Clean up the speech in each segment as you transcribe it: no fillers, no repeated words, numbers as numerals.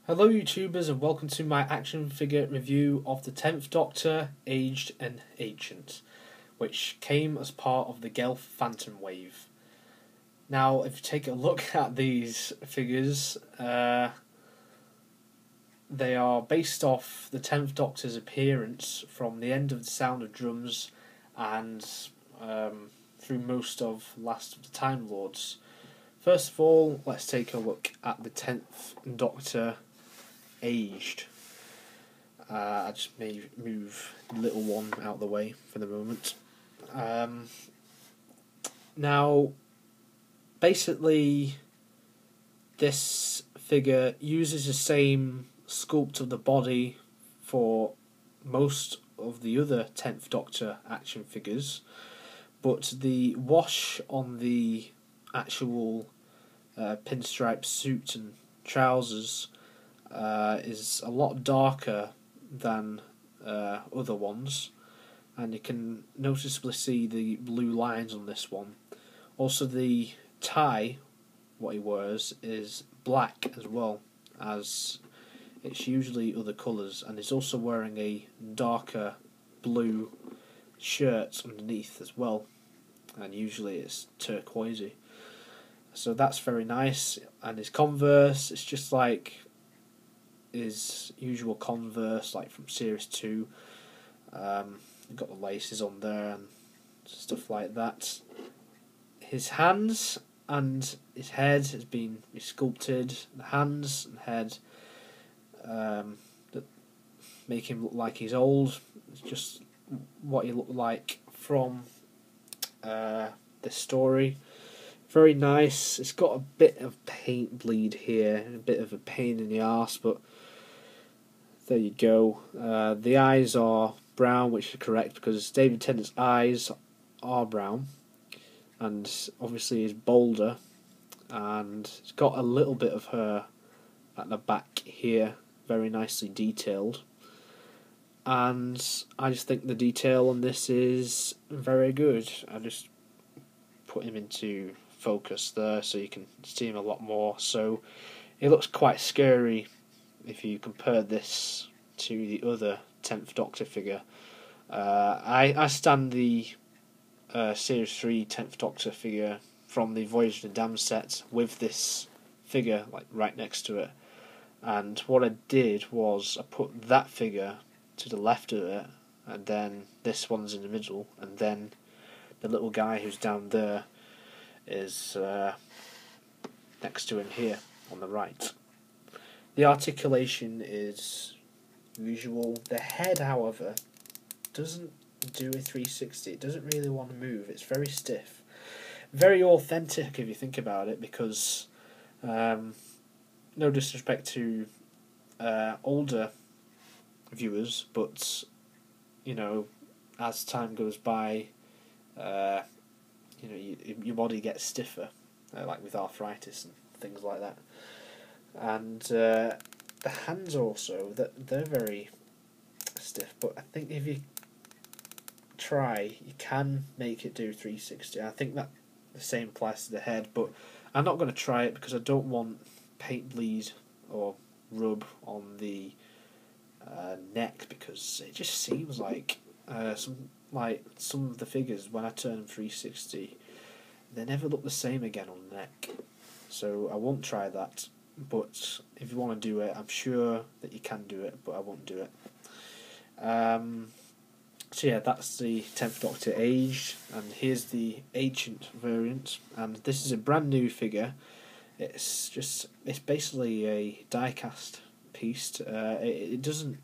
Hello YouTubers and welcome to my action figure review of the 10th Doctor, Aged and Ancient, which came as part of the Gelf Phantom Wave. Now, if you take a look at these figures, they are based off the 10th Doctor's appearance from the end of the Sound of Drums and through most of Last of the Time Lords. First of all, let's take a look at the 10th Doctor Aged. I just may move the little one out of the way for the moment. Now, basically, this figure uses the same sculpt of the body for most of the other 10th Doctor action figures, but the wash on the actual pinstripe suit and trousers is a lot darker than other ones, and you can noticeably see the blue lines on this one. Also, the tie, what he wears, is black as well, as it's usually other colours, and he's also wearing a darker blue shirt underneath as well, and usually it's turquoisey. So that's very nice, and his Converse, it's just like his usual Converse, like from Series 2. You've got the laces on there and stuff like that. His hands and his head has been sculpted. The hands and head that make him look like he's old. It's just what he looked like from this story. Very nice. It's got a bit of paint bleed here, a bit of a pain in the arse, but there you go. The eyes are brown, which is correct because David Tennant's eyes are brown, and obviously he's bolder, and it's got a little bit of hair at the back here, very nicely detailed. And I just think the detail on this is very good. I just put him into focus there so you can see him a lot more. So it looks quite scary if you compare this to the other 10th Doctor figure. I stand the Series 3 10th Doctor figure from the Voyage of the Damned set with this figure like right next to it, and what I did was I put that figure to the left of it, and then this one's in the middle, and then the little guy who's down there is next to him here on the right. The articulation is usual. The head, however, doesn't do a 360. It doesn't really want to move. It's very stiff. Very authentic if you think about it, because no disrespect to older viewers, but you know, as time goes by, your body gets stiffer, like with arthritis and things like that. And the hands also, they're very stiff, but I think if you try, you can make it do 360. I think that the same applies to the head, but I'm not going to try it because I don't want paint bleed or rub on the neck, because it just seems like some of the figures, when I turn them 360, they never look the same again on the neck. So I won't try that. But if you want to do it, I'm sure that you can do it, but I won't do it. So yeah, that's the 10th Doctor Aged, and here's the Ancient variant, and this is a brand new figure. It's basically a die-cast piece. It doesn't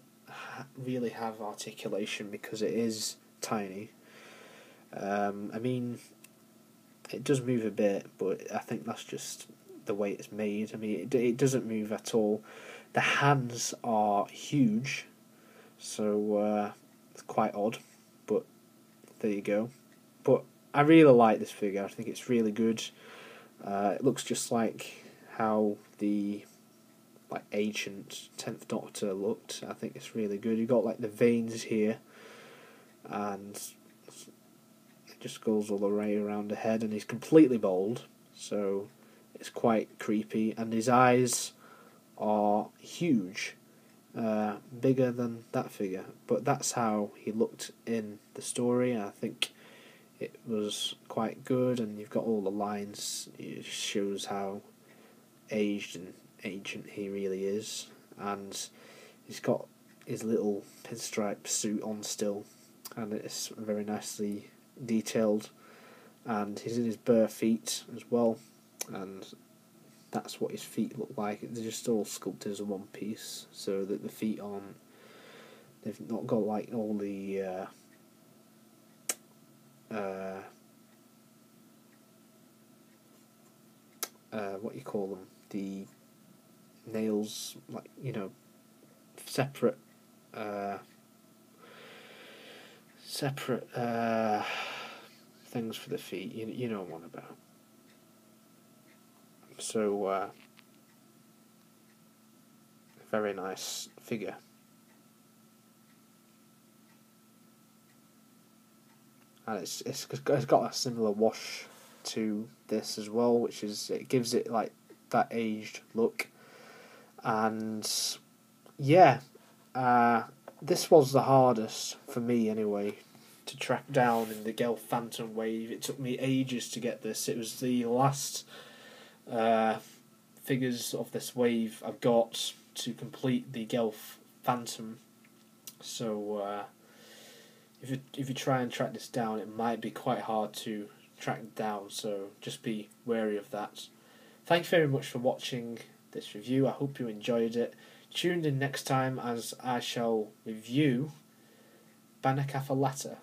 really have articulation because it is tiny. I mean, it does move a bit, but I think that's just the way it's made. I mean, it doesn't move at all. The hands are huge, so it's quite odd, but there you go. But I really like this figure. I think it's really good. It looks just like how the ancient 10th Doctor looked. I think it's really good. You've got like the veins here, and it just goes all the way around the head, and he's completely bald, so it's quite creepy, and his eyes are huge. huge, bigger than that figure. But that's how he looked in the story, and I think it was quite good. And you've got all the lines. It shows how aged and ancient he really is, and he's got his little pinstripe suit on still, and it's very nicely detailed. And he's in his bare feet as well, and that's what his feet look like. They're just all sculpted as a one piece, so that the feet aren't. They've not got like all the what you call them, the nails, like, you know, separate things for the feet. You know what I'm on about. So very nice figure. And it's got a similar wash to this as well, which is, it gives it like that aged look. And yeah, this was the hardest for me anyway to track down in the Gelf Phantom wave. It took me ages to get this. It was the last figures of this wave I've got to complete the Gelf Phantom. So if you try and track this down, it might be quite hard to track down, so just be wary of that. Thanks very much for watching this review. I hope you enjoyed it. Tune in next time as I shall review Bannercaphalata.